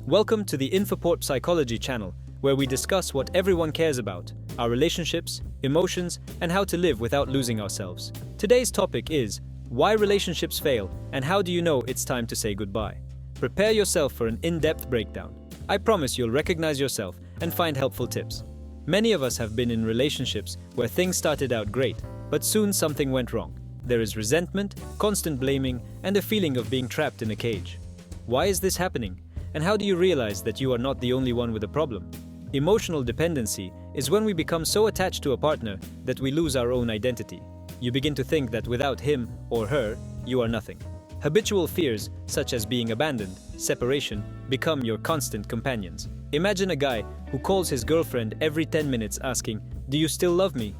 Welcome to the INFAPORTPSYCHOLOGY channel, where we discuss what everyone cares about, our relationships, emotions, and how to live without losing ourselves. Today's topic is, why relationships fail and how do you know it's time to say goodbye? Prepare yourself for an in-depth breakdown. I promise you'll recognize yourself and find helpful tips. Many of us have been in relationships where things started out great, but soon something went wrong. There is resentment, constant blaming, and a feeling of being trapped in a cage. Why is this happening? And how do you realize that you are not the only one with a problem? Emotional dependency is when we become so attached to a partner that we lose our own identity. You begin to think that without him or her, you are nothing. Habitual fears, such as being abandoned, separation, become your constant companions. Imagine a guy who calls his girlfriend every 10 minutes asking, "Do you still love me?"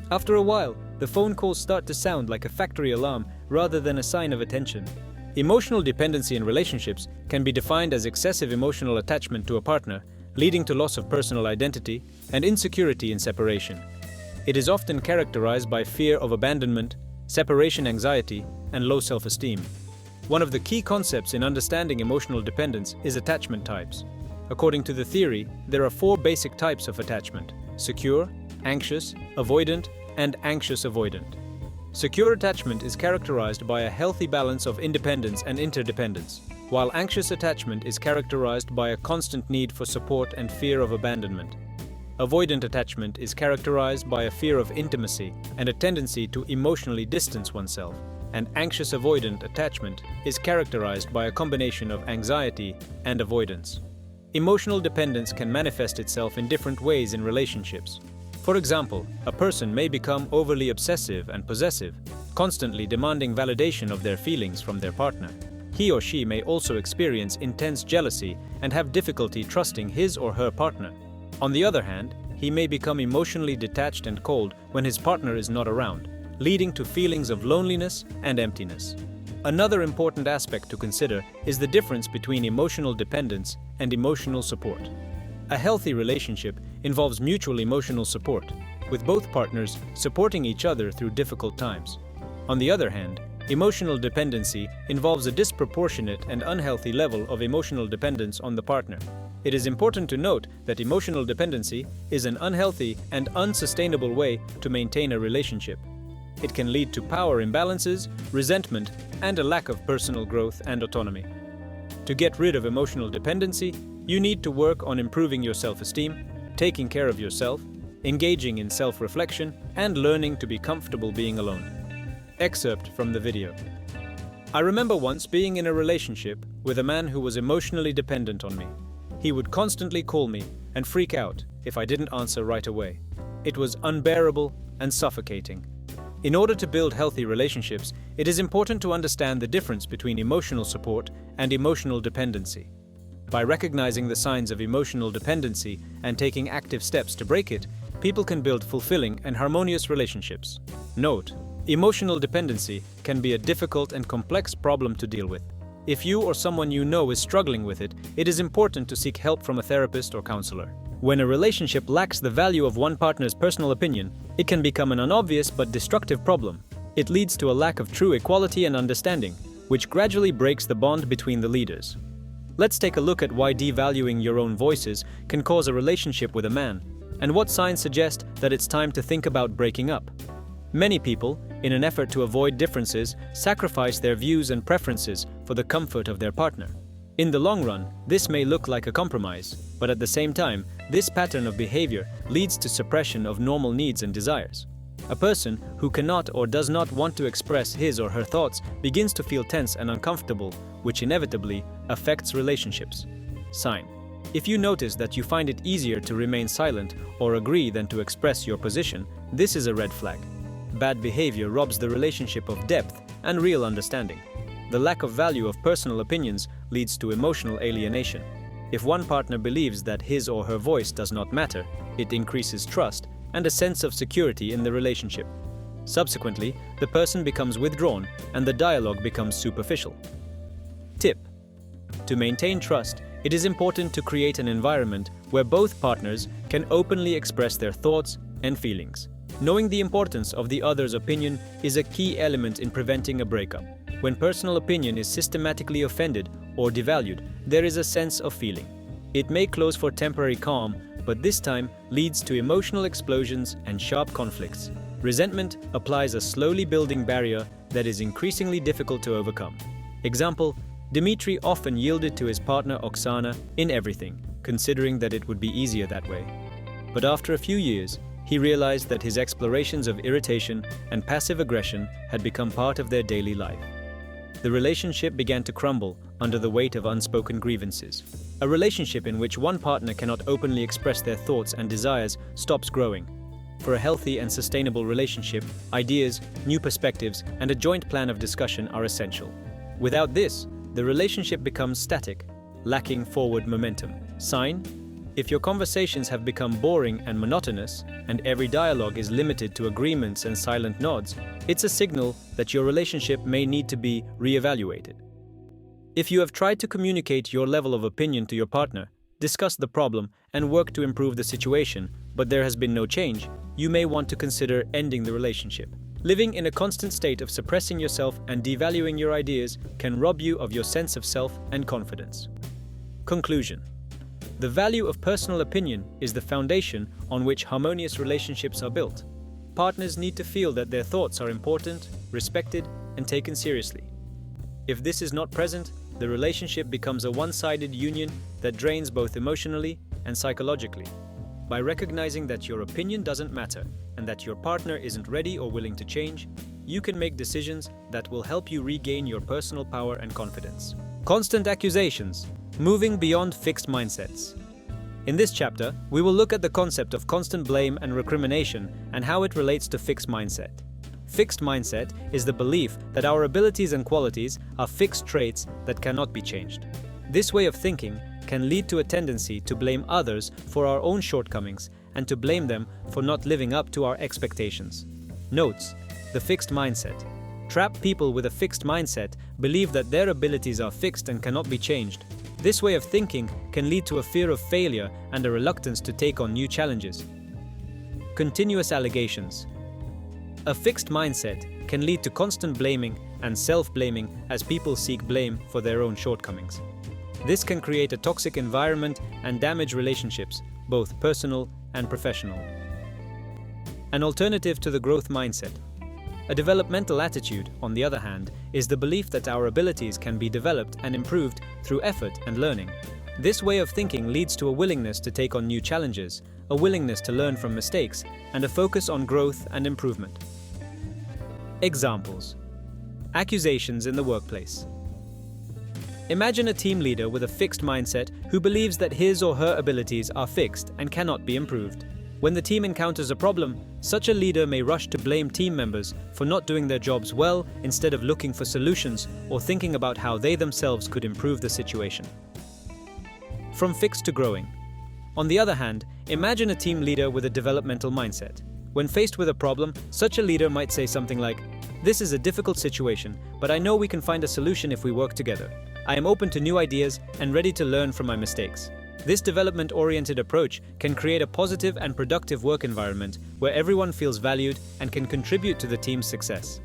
After a while, the phone calls start to sound like a factory alarm rather than a sign of attention. Emotional dependency in relationships can be defined as excessive emotional attachment to a partner, leading to loss of personal identity and insecurity in separation. It is often characterized by fear of abandonment, separation anxiety, and low self-esteem. One of the key concepts in understanding emotional dependence is attachment types. According to the theory, there are 4 basic types of attachment: secure, anxious, avoidant, and anxious avoidant. Secure attachment is characterized by a healthy balance of independence and interdependence, while anxious attachment is characterized by a constant need for support and fear of abandonment. Avoidant attachment is characterized by a fear of intimacy and a tendency to emotionally distance oneself, and anxious avoidant attachment is characterized by a combination of anxiety and avoidance. Emotional dependence can manifest itself in different ways in relationships. For example, a person may become overly obsessive and possessive, constantly demanding validation of their feelings from their partner. He or she may also experience intense jealousy and have difficulty trusting his or her partner. On the other hand, he may become emotionally detached and cold when his partner is not around, leading to feelings of loneliness and emptiness. Another important aspect to consider is the difference between emotional dependence and emotional support. A healthy relationship involves mutual emotional support, with both partners supporting each other through difficult times. On the other hand, emotional dependency involves a disproportionate and unhealthy level of emotional dependence on the partner. It is important to note that emotional dependency is an unhealthy and unsustainable way to maintain a relationship. It can lead to power imbalances, resentment, and a lack of personal growth and autonomy. To get rid of emotional dependency, you need to work on improving your self-esteem, taking care of yourself, engaging in self-reflection, and learning to be comfortable being alone. Excerpt from the video. I remember once being in a relationship with a man who was emotionally dependent on me. He would constantly call me and freak out if I didn't answer right away. It was unbearable and suffocating. In order to build healthy relationships, it is important to understand the difference between emotional support and emotional dependency. By recognizing the signs of emotional dependency and taking active steps to break it, people can build fulfilling and harmonious relationships. Note: emotional dependency can be a difficult and complex problem to deal with. If you or someone you know is struggling with it, it is important to seek help from a therapist or counselor. When a relationship lacks the value of one partner's personal opinion, it can become an unobvious but destructive problem. It leads to a lack of true equality and understanding, which gradually breaks the bond between the leaders. Let's take a look at why devaluing your own voices can cause a relationship with a man, and what signs suggest that it's time to think about breaking up. Many people, in an effort to avoid differences, sacrifice their views and preferences for the comfort of their partner. In the long run, this may look like a compromise, but at the same time, this pattern of behavior leads to suppression of normal needs and desires. A person who cannot or does not want to express his or her thoughts begins to feel tense and uncomfortable, which inevitably affects relationships. Sign: if you notice that you find it easier to remain silent or agree than to express your position, this is a red flag. Bad behavior robs the relationship of depth and real understanding. The lack of value of personal opinions leads to emotional alienation. If one partner believes that his or her voice does not matter, it increases trust and a sense of security in the relationship. Subsequently, the person becomes withdrawn and the dialogue becomes superficial. Tip: to maintain trust, it is important to create an environment where both partners can openly express their thoughts and feelings. Knowing the importance of the other's opinion is a key element in preventing a breakup. When personal opinion is systematically offended or devalued, there is a sense of feeling. It may close for temporary calm, but this time leads to emotional explosions and sharp conflicts. Resentment applies a slowly building barrier that is increasingly difficult to overcome. Example, Dmitry often yielded to his partner Oksana in everything, considering that it would be easier that way. But after a few years, he realized that his explorations of irritation and passive aggression had become part of their daily life. The relationship began to crumble under the weight of unspoken grievances. A relationship in which one partner cannot openly express their thoughts and desires stops growing. For a healthy and sustainable relationship, ideas, new perspectives, and a joint plan of discussion are essential. Without this, the relationship becomes static, lacking forward momentum. Sign: if your conversations have become boring and monotonous, and every dialogue is limited to agreements and silent nods, it's a signal that your relationship may need to be reevaluated. If you have tried to communicate your level of opinion to your partner, discuss the problem, and work to improve the situation, but there has been no change, you may want to consider ending the relationship. Living in a constant state of suppressing yourself and devaluing your ideas can rob you of your sense of self and confidence. Conclusion: the value of personal opinion is the foundation on which harmonious relationships are built. Partners need to feel that their thoughts are important, respected, and taken seriously. If this is not present, the relationship becomes a one-sided union that drains both emotionally and psychologically. By recognizing that your opinion doesn't matter and that your partner isn't ready or willing to change, you can make decisions that will help you regain your personal power and confidence. Constant accusations. Moving beyond fixed mindsets. In this chapter, we will look at the concept of constant blame and recrimination and how it relates to fixed mindset. Fixed mindset is the belief that our abilities and qualities are fixed traits that cannot be changed. This way of thinking can lead to a tendency to blame others for our own shortcomings and to blame them for not living up to our expectations. Notes: the fixed mindset. Trapped people with a fixed mindset believe that their abilities are fixed and cannot be changed. This way of thinking can lead to a fear of failure and a reluctance to take on new challenges. Continuous allegations. A fixed mindset can lead to constant blaming and self-blaming as people seek blame for their own shortcomings. This can create a toxic environment and damage relationships, both personal and professional. An alternative to the growth mindset. A developmental attitude, on the other hand, is the belief that our abilities can be developed and improved through effort and learning. This way of thinking leads to a willingness to take on new challenges, a willingness to learn from mistakes, and a focus on growth and improvement. Examples: accusations in the workplace. Imagine a team leader with a fixed mindset who believes that his or her abilities are fixed and cannot be improved. When the team encounters a problem, such a leader may rush to blame team members for not doing their jobs well instead of looking for solutions or thinking about how they themselves could improve the situation. From fixed to growing. On the other hand, imagine a team leader with a developmental mindset. When faced with a problem, such a leader might say something like, "This is a difficult situation, but I know we can find a solution if we work together. I am open to new ideas and ready to learn from my mistakes." This development-oriented approach can create a positive and productive work environment where everyone feels valued and can contribute to the team's success.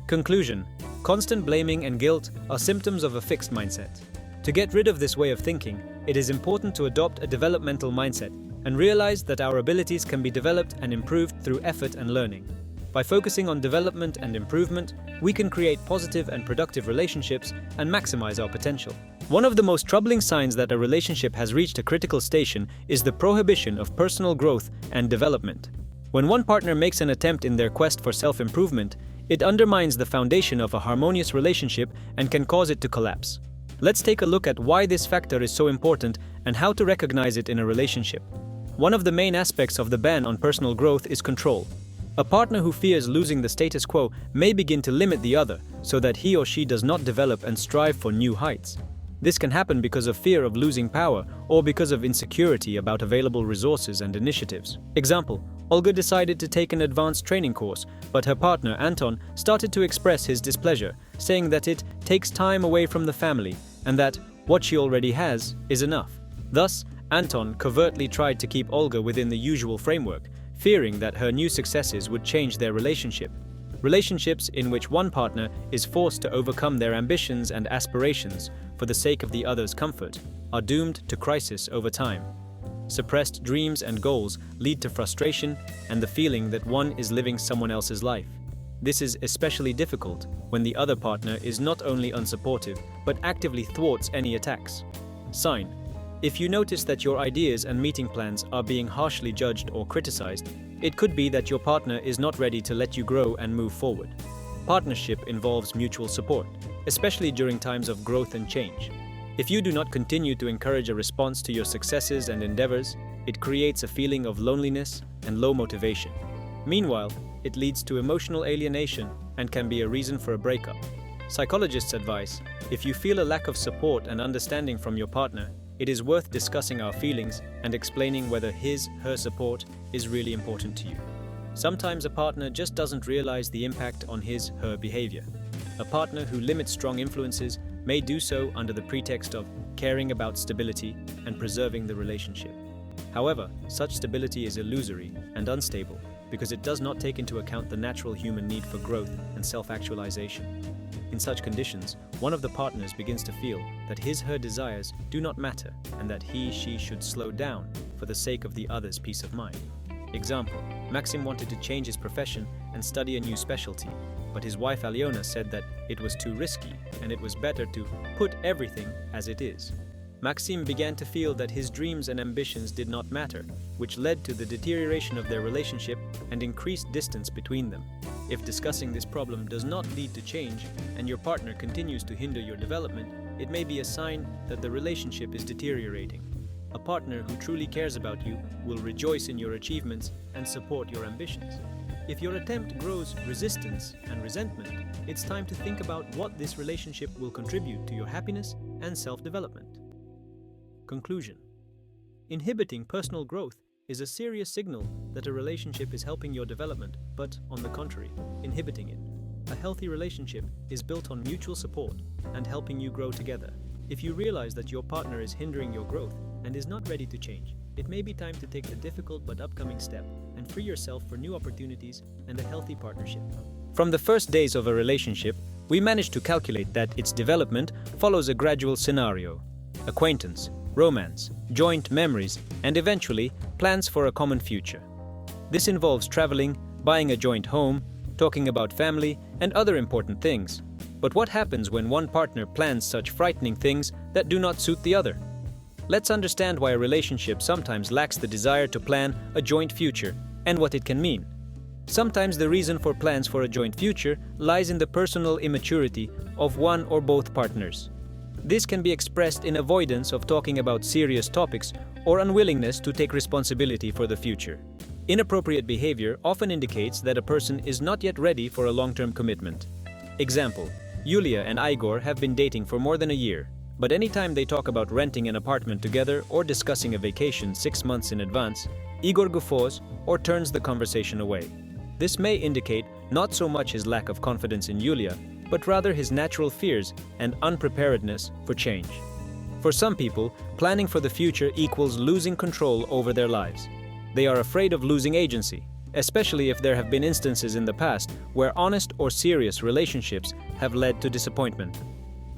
Conclusion: constant blaming and guilt are symptoms of a fixed mindset. To get rid of this way of thinking, it is important to adopt a developmental mindset and realize that our abilities can be developed and improved through effort and learning. By focusing on development and improvement, we can create positive and productive relationships and maximize our potential. One of the most troubling signs that a relationship has reached a critical station is the prohibition of personal growth and development. When one partner makes an attempt in their quest for self-improvement, it undermines the foundation of a harmonious relationship and can cause it to collapse. Let's take a look at why this factor is so important and how to recognize it in a relationship. One of the main aspects of the ban on personal growth is control. A partner who fears losing the status quo may begin to limit the other so that he or she does not develop and strive for new heights. This can happen because of fear of losing power or because of insecurity about available resources and initiatives. Example: Olga decided to take an advanced training course, but her partner, Anton, started to express his displeasure, saying that it takes time away from the family and that what she already has is enough. Thus, Anton covertly tried to keep Olga within the usual framework, fearing that her new successes would change their relationship. Relationships in which one partner is forced to overcome their ambitions and aspirations for the sake of the other's comfort are doomed to crisis over time. Suppressed dreams and goals lead to frustration and the feeling that one is living someone else's life. This is especially difficult when the other partner is not only unsupportive but actively thwarts any attacks. Sign: if you notice that your ideas and meeting plans are being harshly judged or criticized, it could be that your partner is not ready to let you grow and move forward. Partnership involves mutual support, especially during times of growth and change. If you do not continue to encourage a response to your successes and endeavors, it creates a feeling of loneliness and low motivation. Meanwhile, it leads to emotional alienation and can be a reason for a breakup. Psychologists advise: if you feel a lack of support and understanding from your partner, it is worth discussing our feelings and explaining whether her support is really important to you. Sometimes a partner just doesn't realize the impact on her behavior. A partner who limits strong influences may do so under the pretext of caring about stability and preserving the relationship. However, such stability is illusory and unstable because it does not take into account the natural human need for growth and self-actualization. In such conditions, one of the partners begins to feel that her desires do not matter and that she should slow down for the sake of the other's peace of mind. Example: Maxim wanted to change his profession and study a new specialty, but his wife Aliona said that it was too risky and it was better to put everything as it is. Maxim began to feel that his dreams and ambitions did not matter, which led to the deterioration of their relationship and increased distance between them. If discussing this problem does not lead to change and your partner continues to hinder your development, it may be a sign that the relationship is deteriorating. A partner who truly cares about you will rejoice in your achievements and support your ambitions. If your attempt grows resistance and resentment, it's time to think about what this relationship will contribute to your happiness and self-development. Conclusion: inhibiting personal growth is a serious signal that a relationship is helping your development, but on the contrary, inhibiting it. A healthy relationship is built on mutual support and helping you grow together. If you realize that your partner is hindering your growth and is not ready to change, it may be time to take the difficult but upcoming step and free yourself for new opportunities and a healthy partnership. From the first days of a relationship, we managed to calculate that its development follows a gradual scenario: acquaintance, romance, joint memories, and eventually plans for a common future. This involves traveling, buying a joint home, talking about family, and other important things. But what happens when one partner plans such frightening things that do not suit the other? Let's understand why a relationship sometimes lacks the desire to plan a joint future and what it can mean. Sometimes the reason for plans for a joint future lies in the personal immaturity of one or both partners. This can be expressed in avoidance of talking about serious topics or unwillingness to take responsibility for the future. Inappropriate behavior often indicates that a person is not yet ready for a long-term commitment. Example: Yulia and Igor have been dating for more than a year, but anytime they talk about renting an apartment together or discussing a vacation 6 months in advance, Igor guffaws or turns the conversation away. This may indicate not so much his lack of confidence in Yulia, but rather his natural fears and unpreparedness for change. For some people, planning for the future equals losing control over their lives. They are afraid of losing agency, especially if there have been instances in the past where honest or serious relationships have led to disappointment.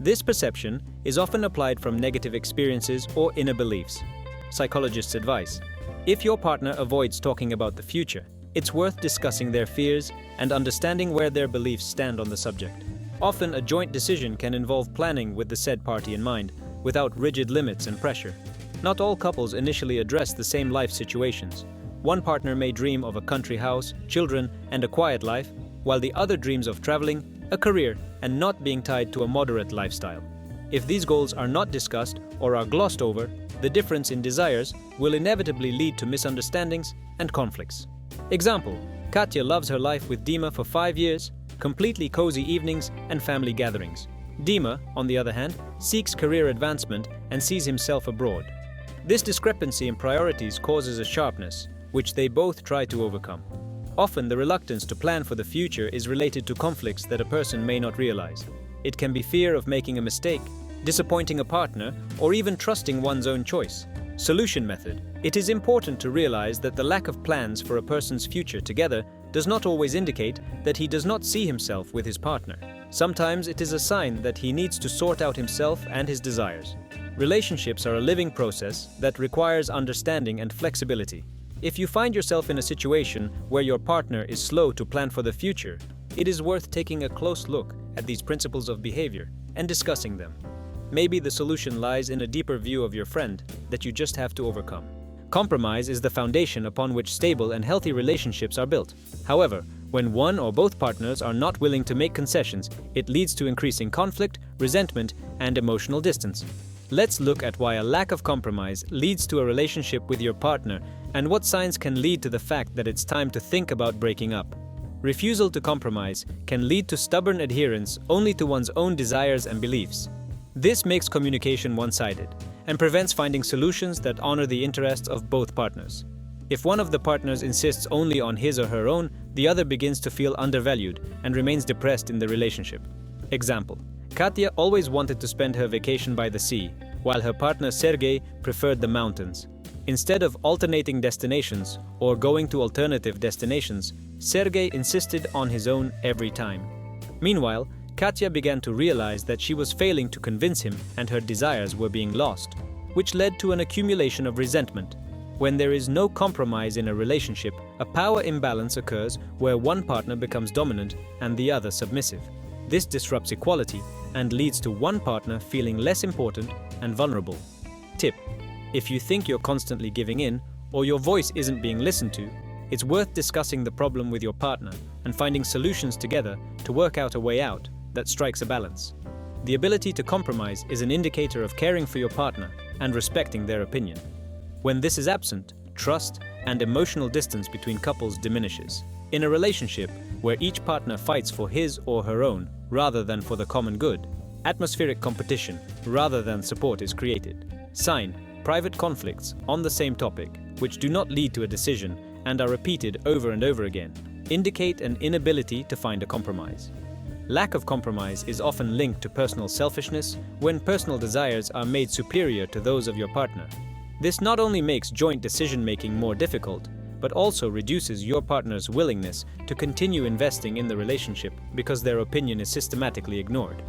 This perception is often applied from negative experiences or inner beliefs. Psychologists advise: if your partner avoids talking about the future, it's worth discussing their fears and understanding where their beliefs stand on the subject. Often, a joint decision can involve planning with the said party in mind, without rigid limits and pressure. Not all couples initially address the same life situations. One partner may dream of a country house, children, and a quiet life, while the other dreams of traveling, a career, and not being tied to a moderate lifestyle. If these goals are not discussed or are glossed over, the difference in desires will inevitably lead to misunderstandings and conflicts. Example: Katya loves her life with Dima for 5 years, completely cozy evenings and family gatherings. Dima, on the other hand, seeks career advancement and sees himself abroad. This discrepancy in priorities causes a sharpness, which they both try to overcome. Often, the reluctance to plan for the future is related to conflicts that a person may not realize. It can be fear of making a mistake, disappointing a partner, or even trusting one's own choice. Solution method. It is important to realize that the lack of plans for a person's future together does not always indicate that he does not see himself with his partner. Sometimes it is a sign that he needs to sort out himself and his desires. Relationships are a living process that requires understanding and flexibility. If you find yourself in a situation where your partner is slow to plan for the future, it is worth taking a close look at these principles of behavior and discussing them. Maybe the solution lies in a deeper view of your friend that you just have to overcome. Compromise is the foundation upon which stable and healthy relationships are built. However, when one or both partners are not willing to make concessions, it leads to increasing conflict, resentment, and emotional distance. Let's look at why a lack of compromise leads to a relationship with your partner and what signs can lead to the fact that it's time to think about breaking up. Refusal to compromise can lead to stubborn adherence only to one's own desires and beliefs. This makes communication one-sided and prevents finding solutions that honor the interests of both partners. If one of the partners insists only on his or her own, the other begins to feel undervalued and remains depressed in the relationship. Example: Katya always wanted to spend her vacation by the sea, while her partner Sergei preferred the mountains. Instead of alternating destinations or going to alternative destinations, Sergei insisted on his own every time. Meanwhile, Katya began to realize that she was failing to convince him and her desires were being lost, which led to an accumulation of resentment. When there is no compromise in a relationship, a power imbalance occurs where one partner becomes dominant and the other submissive. This disrupts equality and leads to one partner feeling less important and vulnerable. Tip: if you think you're constantly giving in or your voice isn't being listened to, it's worth discussing the problem with your partner and finding solutions together to work out a way out that strikes a balance. The ability to compromise is an indicator of caring for your partner and respecting their opinion. When this is absent, trust and emotional distance between couples diminishes. In a relationship where each partner fights for his or her own rather than for the common good, atmospheric competition rather than support is created. Sign: private conflicts on the same topic, which do not lead to a decision and are repeated over and over again, indicate an inability to find a compromise. Lack of compromise is often linked to personal selfishness when personal desires are made superior to those of your partner. This not only makes joint decision-making more difficult, but also reduces your partner's willingness to continue investing in the relationship because their opinion is systematically ignored.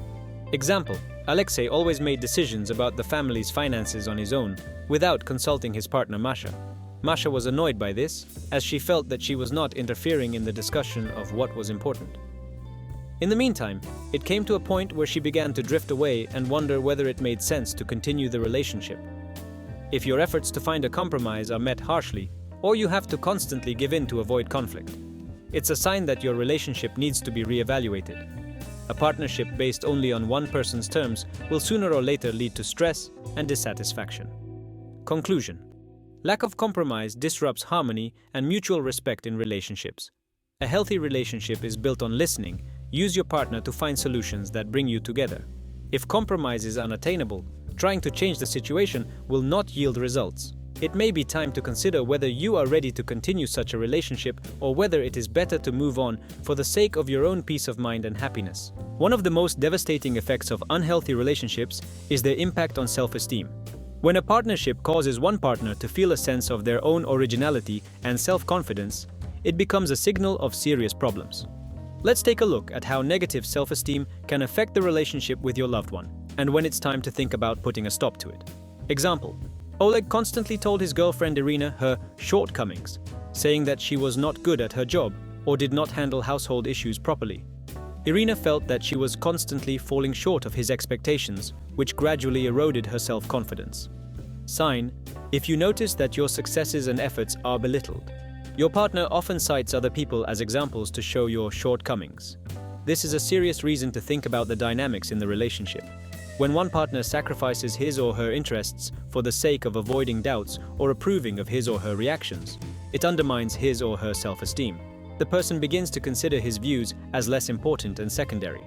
Example: Alexei always made decisions about the family's finances on his own without consulting his partner Masha. Masha was annoyed by this, as she felt that she was not interfering in the discussion of what was important. In the meantime, it came to a point where she began to drift away and wonder whether it made sense to continue the relationship. If your efforts to find a compromise are met harshly, or you have to constantly give in to avoid conflict, it's a sign that your relationship needs to be reevaluated. A partnership based only on one person's terms will sooner or later lead to stress and dissatisfaction. Conclusion: lack of compromise disrupts harmony and mutual respect in relationships. A healthy relationship is built on listening. Use your partner to find solutions that bring you together. If compromise is unattainable, trying to change the situation will not yield results. It may be time to consider whether you are ready to continue such a relationship or whether it is better to move on for the sake of your own peace of mind and happiness. One of the most devastating effects of unhealthy relationships is their impact on self-esteem. When a partnership causes one partner to feel a sense of their own originality and self-confidence, it becomes a signal of serious problems. Let's take a look at how negative self-esteem can affect the relationship with your loved one, and when it's time to think about putting a stop to it. Example: Oleg constantly told his girlfriend Irina her shortcomings, saying that she was not good at her job or did not handle household issues properly. Irina felt that she was constantly falling short of his expectations, which gradually eroded her self-confidence. Sign: if you notice that your successes and efforts are belittled, your partner often cites other people as examples to show your shortcomings. This is a serious reason to think about the dynamics in the relationship. When one partner sacrifices his or her interests for the sake of avoiding doubts or approving of his or her reactions, it undermines his or her self-esteem. The person begins to consider his views as less important and secondary.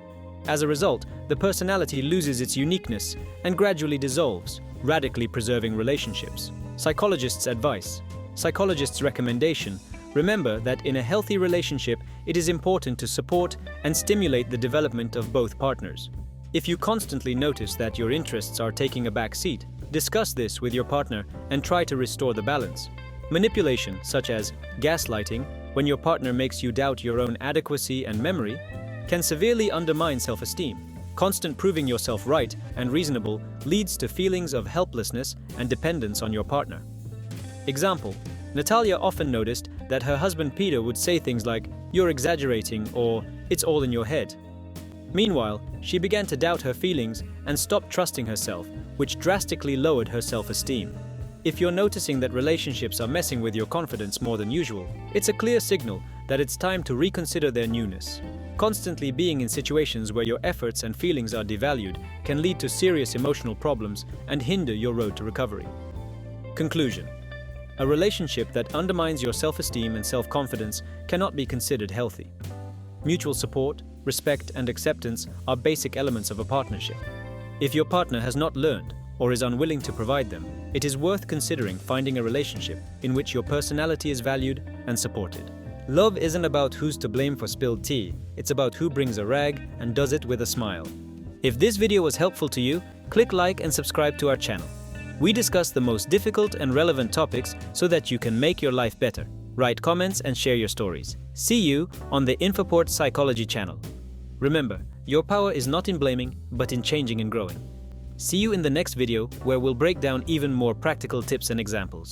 As a result, the personality loses its uniqueness and gradually dissolves, radically preserving relationships. Psychologists' advice. Psychologists' recommendation: remember that in a healthy relationship, it is important to support and stimulate the development of both partners. If you constantly notice that your interests are taking a back seat, Discuss this with your partner and try to restore the balance. Manipulation, such as gaslighting, when your partner makes you doubt your own adequacy and memory, can severely undermine self-esteem. Constant proving yourself right and reasonable leads to feelings of helplessness and dependence on your partner. Example: Natalia often noticed that her husband Peter would say things like, "You're exaggerating," or "It's all in your head." Meanwhile, she began to doubt her feelings and stopped trusting herself, which drastically lowered her self-esteem. If you're noticing that relationships are messing with your confidence more than usual, it's a clear signal that it's time to reconsider their newness. Constantly being in situations where your efforts and feelings are devalued can lead to serious emotional problems and hinder your road to recovery. Conclusion: a relationship that undermines your self-esteem and self-confidence cannot be considered healthy. Mutual support, respect, and acceptance are basic elements of a partnership. If your partner has not learned or is unwilling to provide them, it is worth considering finding a relationship in which your personality is valued and supported. Love isn't about who's to blame for spilled tea, it's about who brings a rag and does it with a smile. If this video was helpful to you, click like and subscribe to our channel. We discuss the most difficult and relevant topics so that you can make your life better. Write comments and share your stories. See you on the INFAPORT Psychology channel. Remember, your power is not in blaming, but in changing and growing. See you in the next video, where we'll break down even more practical tips and examples.